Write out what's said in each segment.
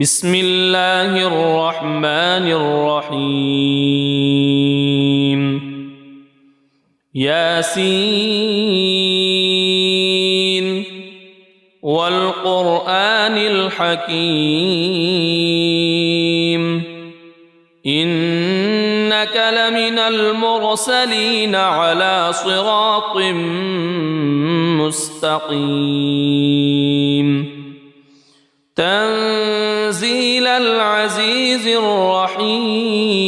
بسم الله الرحمن الرحيم ياسين والقرآن الحكيم إنك لمن المرسلين على صراط مستقيم تنزيل العزيز الرحيم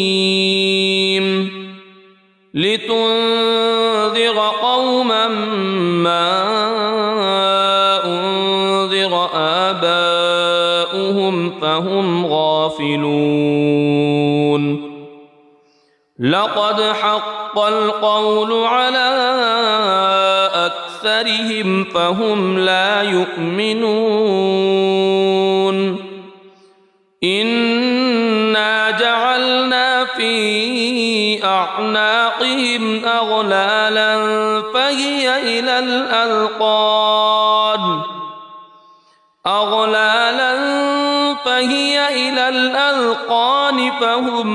لتنذر قوما ما أنذر آباؤهم فهم غافلون لقد حق القول على أكثرهم فهم لا يؤمنون إنا جعلنا في أعناقهم أغلالا فهي إلى الأذقان فهم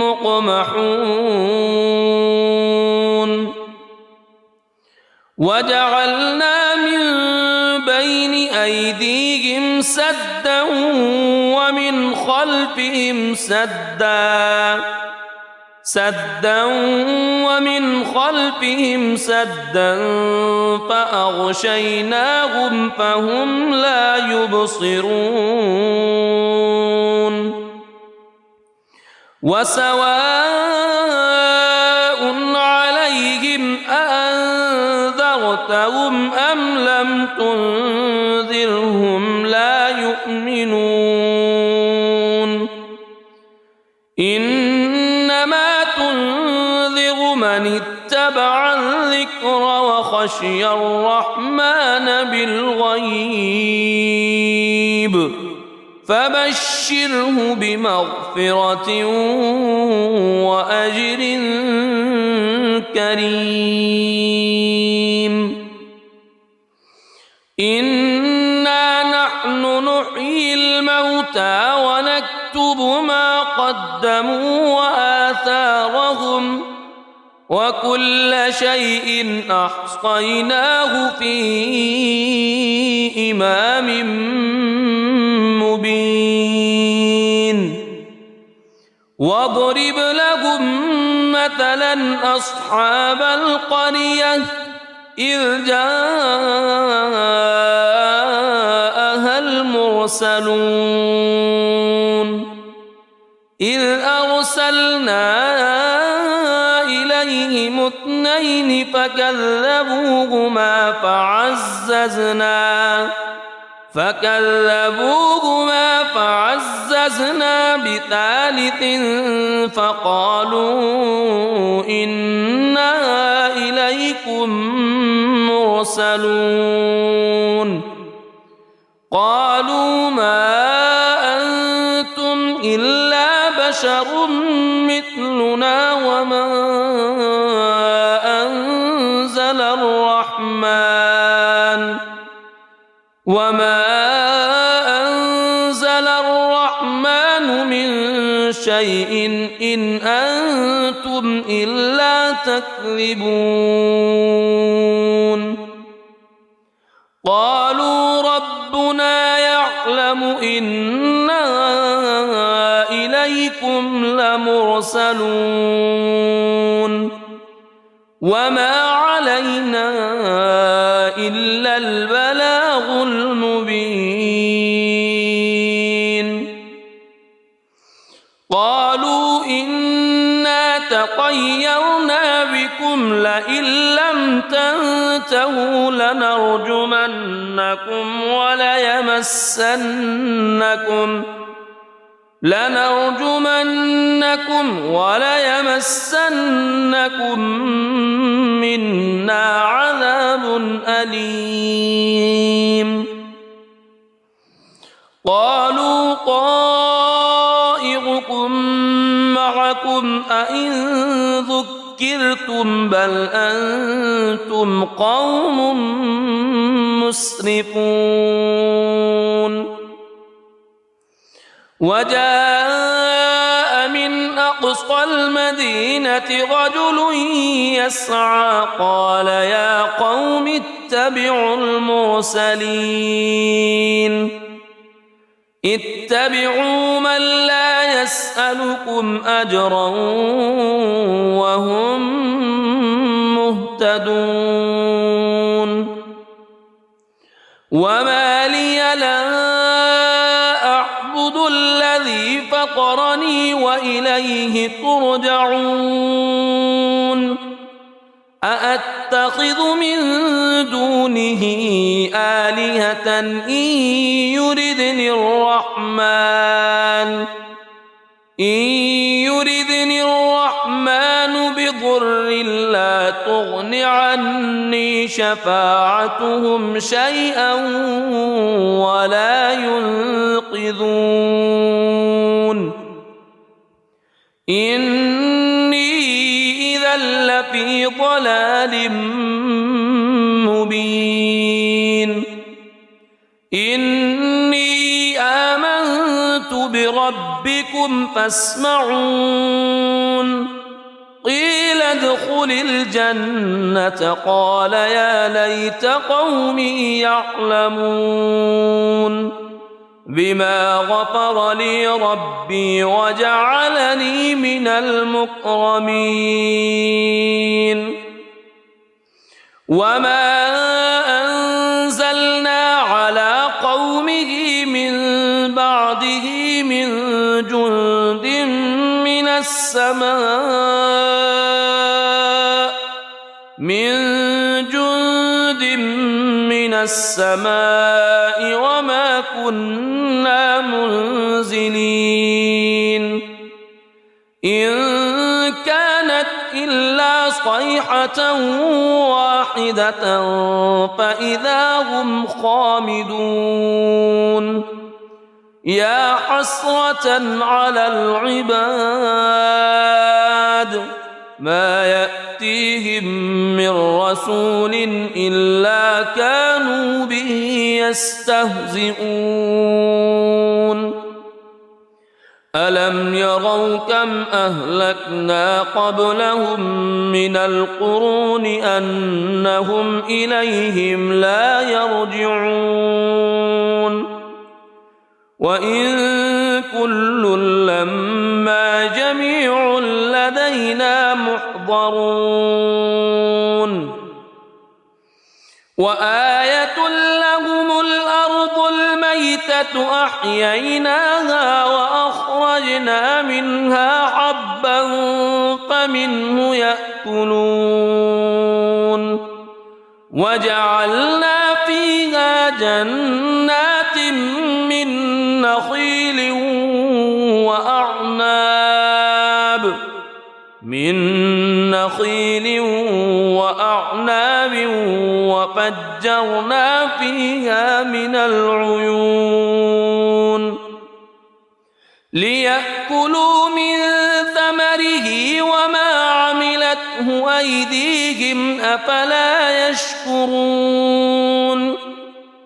مقمحون وجعلنا من بين أيديهم سدا ومن خلفهم سدا فأغشيناهم فهم لا يبصرون وسواء عليهم أأنذرتهم أم لم تنذرهم لا يؤمنون إنما تنذر من اتبع الذكر وخشي الرحمن بالغيب فبشره بمغفرة وأجر كريم إنا نحن نحيي الموتى ونكتب ما قدموا وآثارهم وكل شيء أحصيناه في إمام مبين واضرب لهم مثلا أصحاب القرية إذ جاءها المرسلون إذ أرسلنا إليهم اثنين فكذبوهما فعززنا بثالث فقالوا إنا إليكم مرسلون قالوا ما أنتم إلا بشر مثلنا وما أنزل الرحمن من شيء إن أنتم إلا تكذبون قالوا ربنا يعلم إنا إليكم لمرسلون وما علينا إلا البلاغ المبين قالوا إنا تطيرنا بكم لئن لم تنتهوا لنرجمنكم وليمسنكم منا عذاب أليم قالوا طائركم معكم أئن ذكرتم بل أنتم قوم مسرفون وجاء من أقصى المدينة رجل يسعى قال يا قوم اتبعوا المرسلين اتبعوا من لا يسألكم أجرا وهم مهتدون وما لي لا أعبد الذي فطرني وإليه ترجعون أأتخذ من دونه آلهة إن يردني الرحمن بضر لا تغن عني شفاعتهم شيئا ولا ينقذون إني إذا لفي ضلال مبين إني آمنت بربكم فاسمعون قيل ادخل الجنة قال يا ليت قومي يعلمون بما غفر لي ربي وجعلني من المكرمين وما أنزلنا على قومه من بعده من جند من السماء وما كنا منزلين إن كانت إلا صيحة واحدة فإذا هم خامدون يا حسرة على العباد ما يأتيهم من رسول إلا كانوا به يستهزئون ألم يروا كم أهلكنا قبلهم من القرون أنهم إليهم لا يرجعون وإن كل لما جميع لدينا محضرون وآية لهم الأرض الميتة أحييناها وأخرجنا منها حبا فمنه يأكلون وجعلنا فيها جنات من نخيل وأعناب وفجرنا فيها من العيون ليأكلوا من ثمره وما عملته أيديهم أفلا يشكرون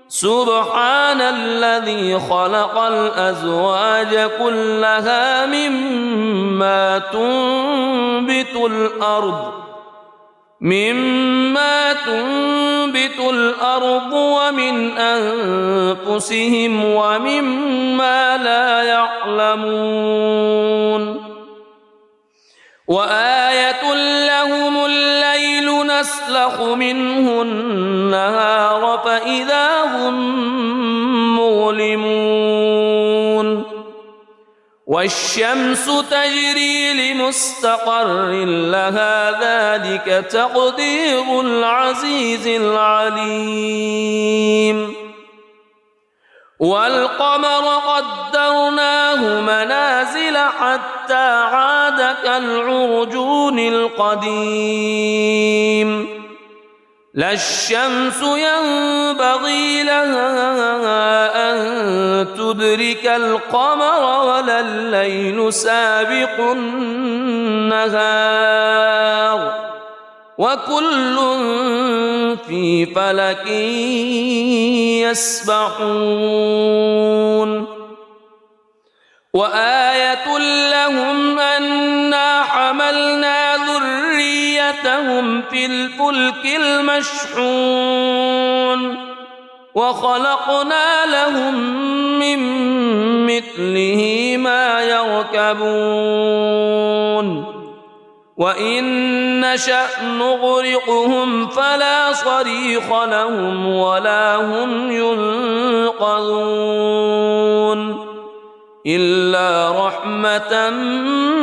سبحان الذي خلق الأزواج كلها مما تنبت الأرض ومن أنفسهم ومما لا يعلمون وآية لهم الليل نسلخ منه النهار فإذا هم مظلمون والشمس تجري لمستقر لها ذلك تقدير العزيز العليم والقمر قدرناه منازل حتى عاد كالعرجون القديم لا الشمس ينبغي لها أن تدرك القمر ولا الليل سابق النهار وكل في فلك يسبحون وآية لهم أنا حملنا ذريتهم في الفلك المشحون وخلقنا لهم من مثله ما يركبون وإن نشأ نغرقهم فلا صريخ لهم ولا هم ينقذون إلا رحمة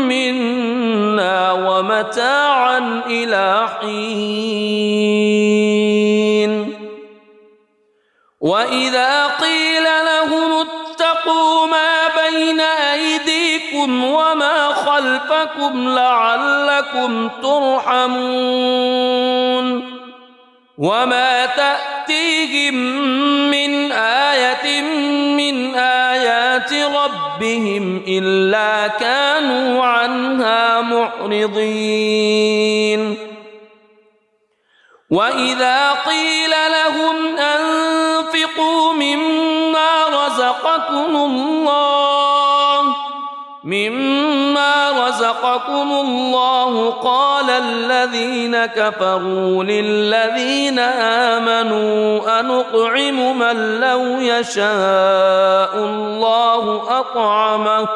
منا ومتاعا إلى حين وإذا قيل لهم اتقوا ما بين أيديكم وما خلفكم لعلكم ترحمون وما تأتيهم من آية من آيات ربهم إلا كانوا عنها معرضين وإذا قيل لهم أنفقوا مما رزقكم الله قال الذين كفروا للذين آمنوا أنطعم من لو يشاء الله أطعمه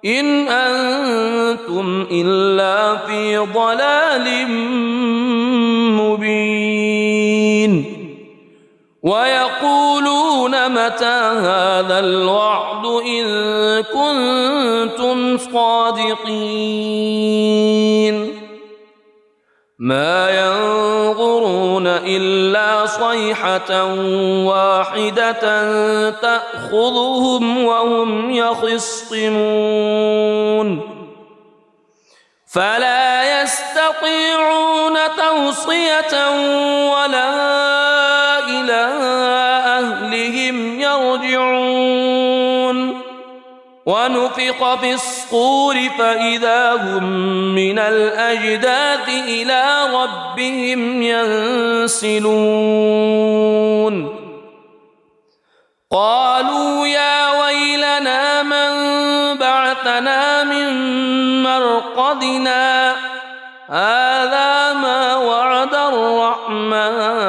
إن أنتم إلا في ضلال مبين ويقولون متى هذا الوعد إن كنتم صادقين ما ينظرون إلا صيحة واحدة تأخذهم وهم يخصمون فلا يستطيعون توصية ولا إلى أهلهم يرجعون ونفخ في الصور فإذا هم من الأجداث إلى ربهم ينسلون قالوا يا ويلنا من بعثنا من مرقدنا هذا ما وعد الرحمن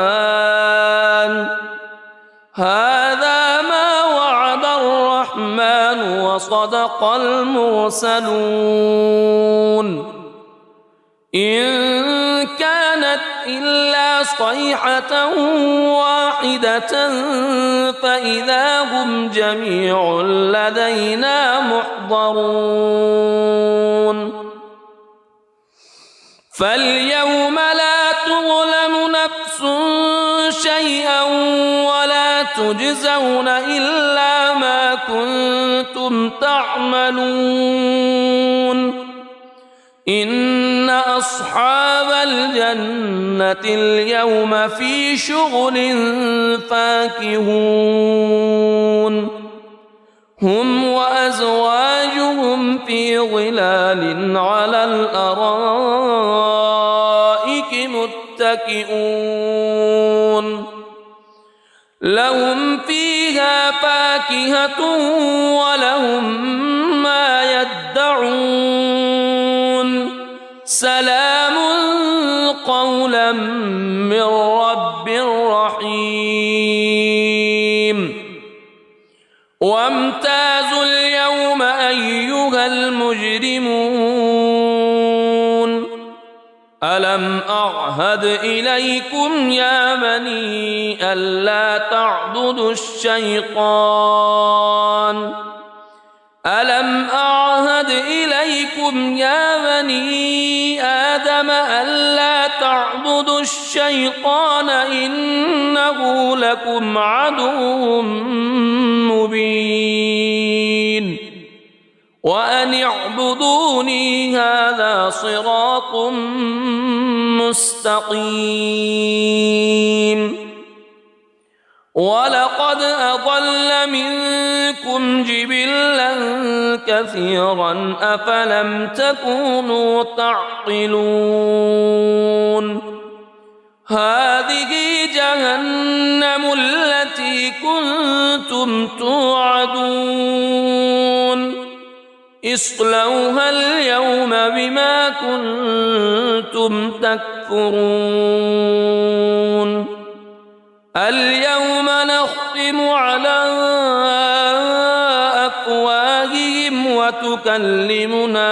وصدق المرسلون إن كانت إلا صيحة واحدة فإذا هم جميع لدينا محضرون فاليوم لا تظلم نفس شيئا ولا تجزون إلا ما كنتم تعملون إن أصحاب الجنة اليوم في شغل فاكهون هم وأزواجهم في ظلال على الأرائك متكئون لهم فيها فاكهة ولهم ما يدعون سلام قولا من رب رحيم وامتازوا اليوم أيها المجرمون ألم أعهد إليكم يا بني ألا تعبدوا الشيطان ألم أعهد إليكم يا بني آدم ألا تعبدوا الشيطان إنه لكم عدو مبين وأن اعبدوني هذا صراط مستقيم ولقد أضل منكم جبلا كثيرا أفلم تكونوا تعقلون هذه جهنم التي كنتم توعدون اصلوها اليوم بما كنتم تكفرون اليوم نختم على أفواههم وتكلمنا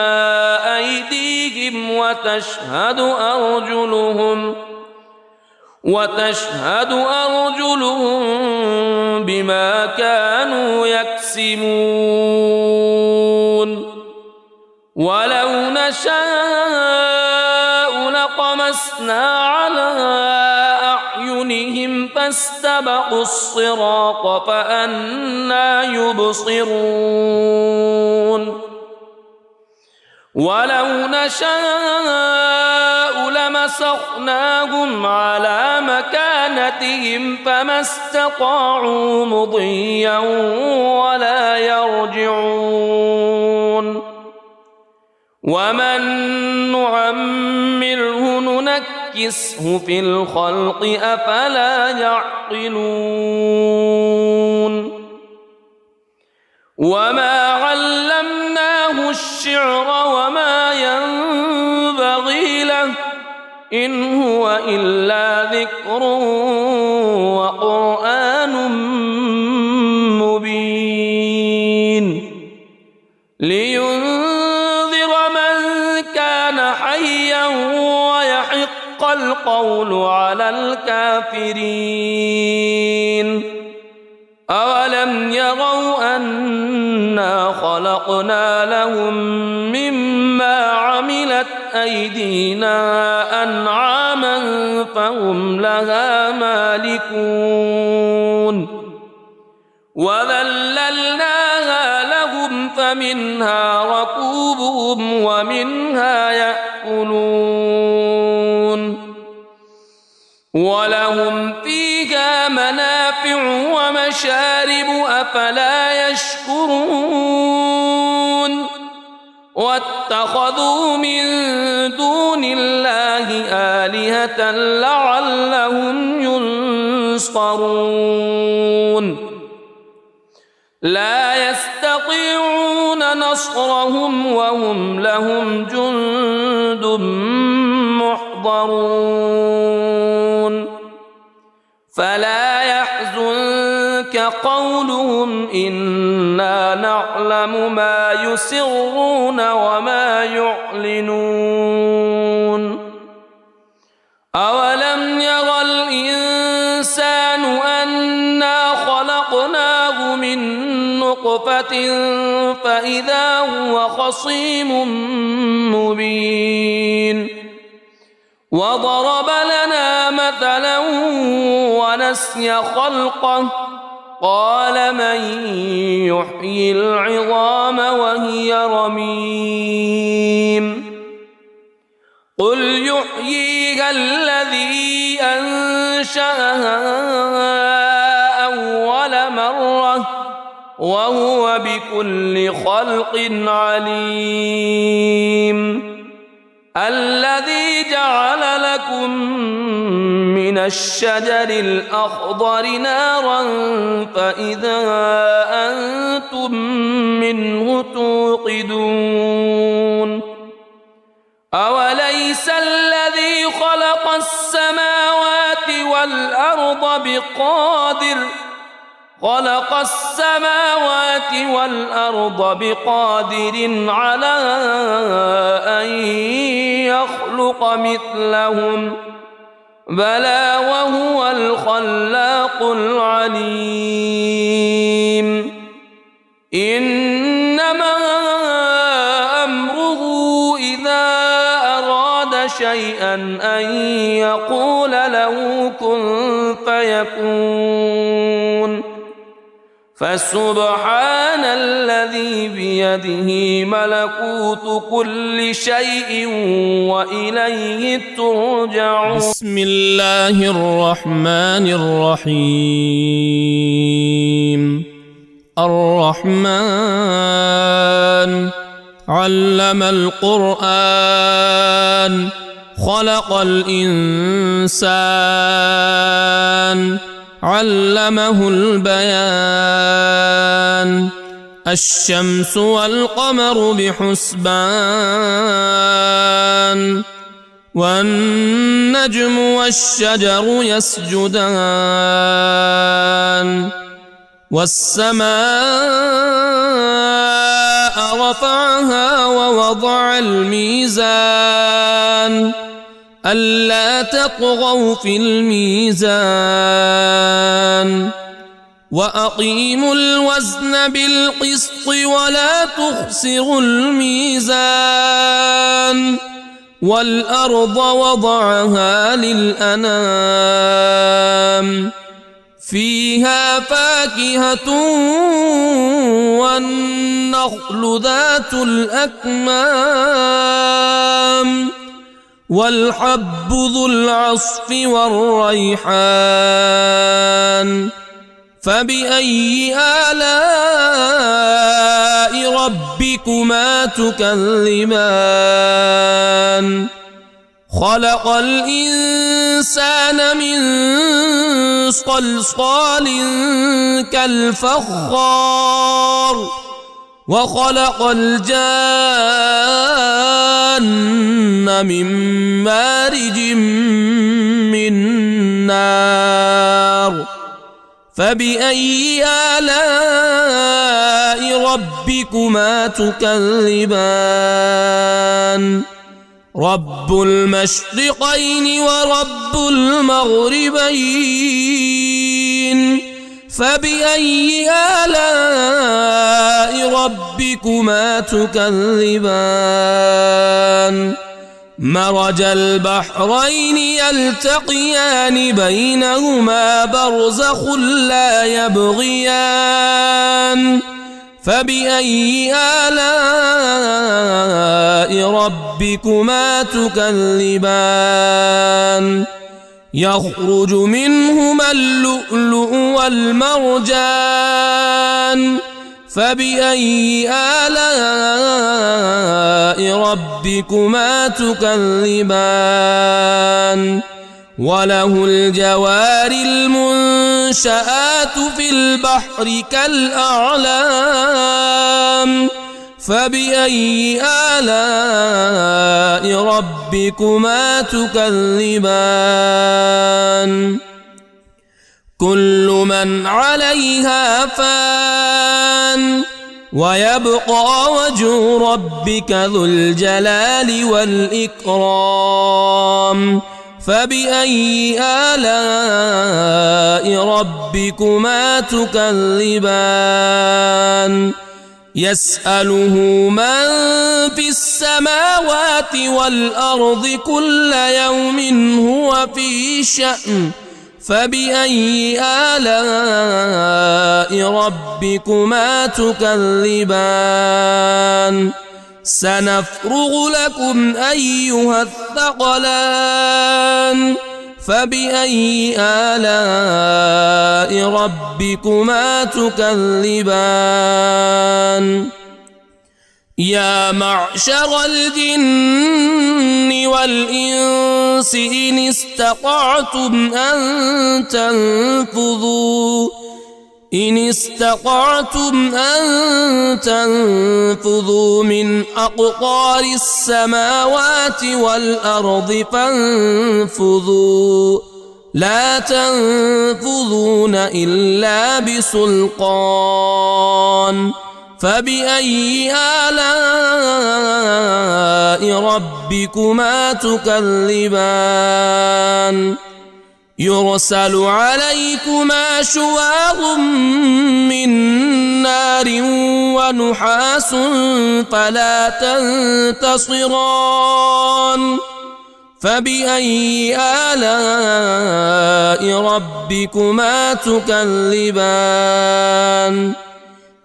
أيديهم وتشهد أرجلهم بما كانوا يكسبون ولو نشاء لطمسنا على أعينهم فاستبقوا الصراط فأنى يبصرون ولو نشاء لمسخناهم على مكانتهم فما استطاعوا مضيا ولا يرجعون ومن نعمره ننكسه في الخلق أفلا يعقلون وما علمناه الشعر وما ينبغي له إن هو إلا ذكر وقرآن مبين لينذر من كان حيا ويحق القول على الكافرين أولم يروا أنا خلقنا لهم مما عملت أيدينا أنعاما فهم لها مالكون وذللناها لهم فمنها ركوبهم ومنها يأكلون ولهم فيها منافع ومشارب أفلا يشكرون واتخذوا من دون الله آلهة لعلهم ينصرون لا يستطيعون نصرهم وهم لهم جند محضرون فلا يحزنك قولهم إنا نعلم ما يسرون وما يعلنون أولم ير الإنسان أنا خلقناه من نطفة فإذا هو خصيم مبين وضرب لنا مثلا ونسي خلقه قال من يحيي العظام وهي رميم قل يحييها الذي أنشأها أول مرة وهو بكل خلق عليم الذي جعل لكم من الشجر الأخضر نارا فإذا أنتم منه توقدون أوليس الذي خلق السماوات والأرض بقادر على أن يخلق مثلهم بلى وهو الخلاق العليم إنما أمره إذا أراد شيئا أن يقول له كن فيكون فسبحان الذي بيده ملكوت كل شيء وإليه ترجعون بسم الله الرحمن الرحيم الرحمن علم القرآن خلق الإنسان علمه البيان الشمس والقمر بحسبان والنجم والشجر يسجدان والسماء رفعها ووضع الميزان ألا تطغوا في الميزان وأقيموا الوزن بالقسط ولا تخسروا الميزان والأرض وضعها للأنام فيها فاكهة والنخل ذات الأكمام والحب ذو العصف والريحان فبأي آلاء ربكما تكذبان خلق الإنسان من صلصال كالفخار وخلق الجان من مارج من نار فبأي آلاء ربكما تكذبان رب المشرقين ورب المغربين فبأي آلاء ربكما تكذبان مرج البحرين يلتقيان بينهما برزخ لا يبغيان فبأي آلاء ربكما تكذبان يخرج منهما اللؤلؤ والمرجان فبأي آلاء ربكما تكذبان وله الجوار المنشآت في البحر كالأعلام فبأي آلاء ربكما تكذبان كل من عليها فان ويبقى وجه ربك ذو الجلال والإكرام فبأي آلاء ربكما تكذبان يسأله من في السماوات والأرض كل يوم هو في شأن فبأي آلاء ربكما تكذبان سنفرغ لكم أيها الثقلان فبأي آلاء ربكما تكذبان يا معشر الجن والإنس إن استطعتم أن تنفذوا من أقطار السماوات والأرض فانفذوا لا تنفذون إلا بسلطان فبأي آلاء ربكما تكذبان يرسل عليكما شواظ من نار ونحاس فلا تنتصران فبأي آلاء ربكما تكذبان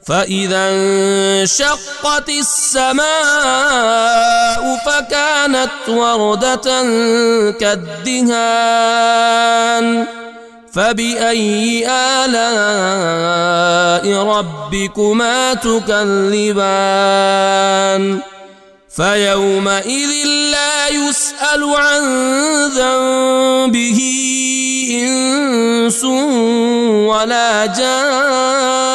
فإذا انشقت السماء فكانت وردة كالدهان فبأي آلاء ربكما تكذبان فيومئذ لا يسأل عن ذنبه إنس ولا جان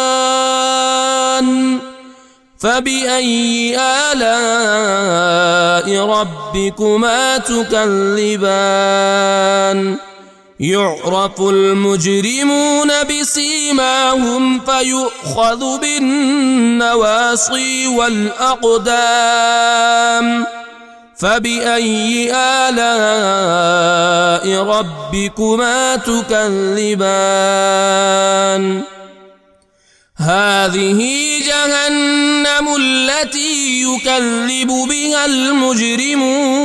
فبأي آلاء ربكما تكذبان يعرف المجرمون بسيماهم فيؤخذ بالنواصي والأقدام فبأي آلاء ربكما تكذبان هذه جهنم التي يكذب بها المجرمون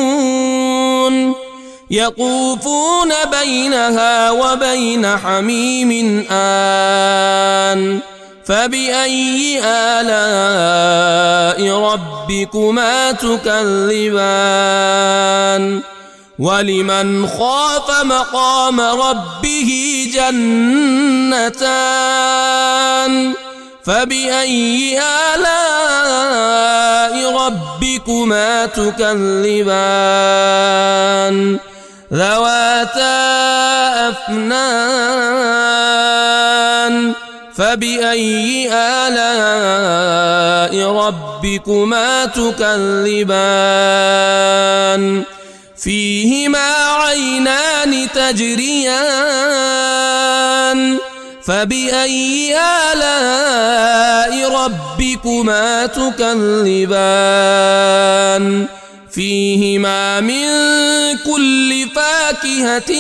يطوفون بينها وبين حميم آن فبأي آلاء ربكما تكذبان ولمن خاف مقام ربه جنتان فبأي آلاء ربكما تكذبان ذواتا أفنان فبأي آلاء ربكما تكذبان فيهما عينان تجريان فبأي آلاء ربكما تكذبان فيهما من كل فاكهة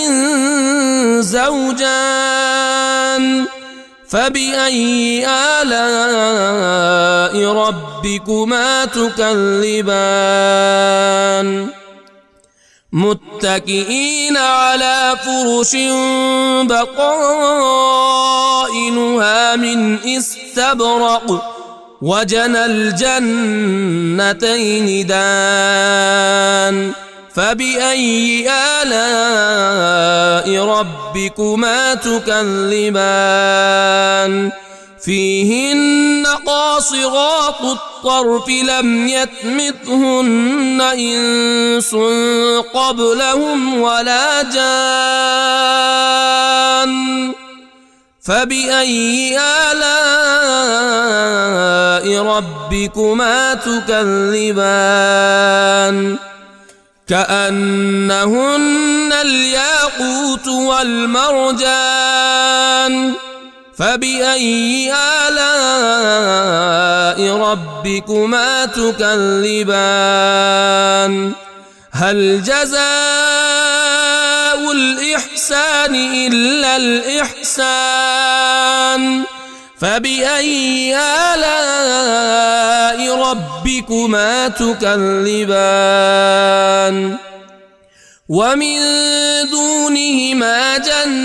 زوجان فبأي آلاء ربكما تكذبان متكئين على فرش بطائنها من استبرق وجنى الجنتين دان فبأي آلاء ربكما تكذبان فيهن قاصرات الطرف لم يطمثهن إنس قبلهم ولا جان فبأي آلاء ربكما تكذبان كأنهن الياقوت والمرجان فبأي آلاء ربكما تكذبان هل جزاء الإحسان إلا الإحسان فبأي آلاء ربكما تكذبان ومن دونهما جنتان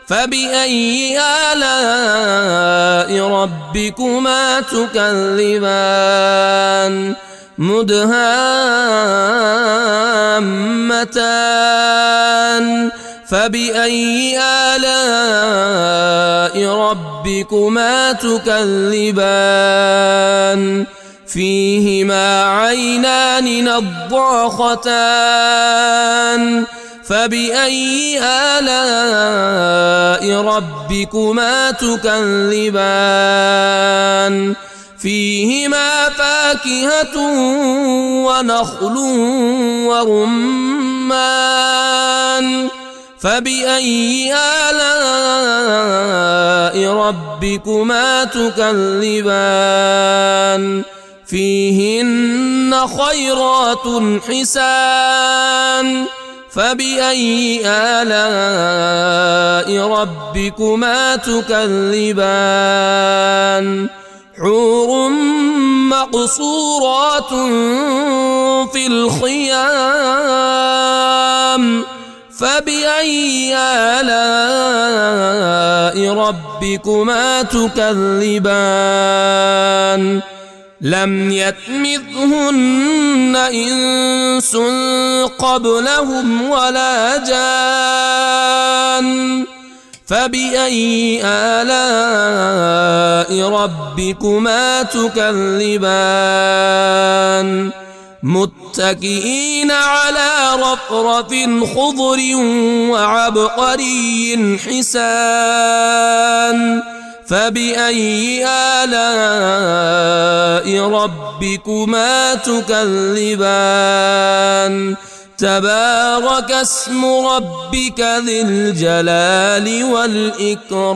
فبأي آلاء ربكما تكذبان مدهامتان فبأي آلاء ربكما تكذبان فيهما عينان نضاختان فبأي آلاء ربكما تكذبان فيهما فاكهة ونخل ورمان فبأي آلاء ربكما تكذبان فيهن خيرات حسان فبأي آلاء ربكما تكذبان حور مقصورات في الخيام فبأي آلاء ربكما تكذبان لم يطمثهن إنس قبلهم ولا جان فبأي آلاء ربكما تكذبان متكئين على رفرف خضر وعبقري حسان فبأي آلاء ربكما تكذبان تبارك اسم ربك ذي الجلال والإكرام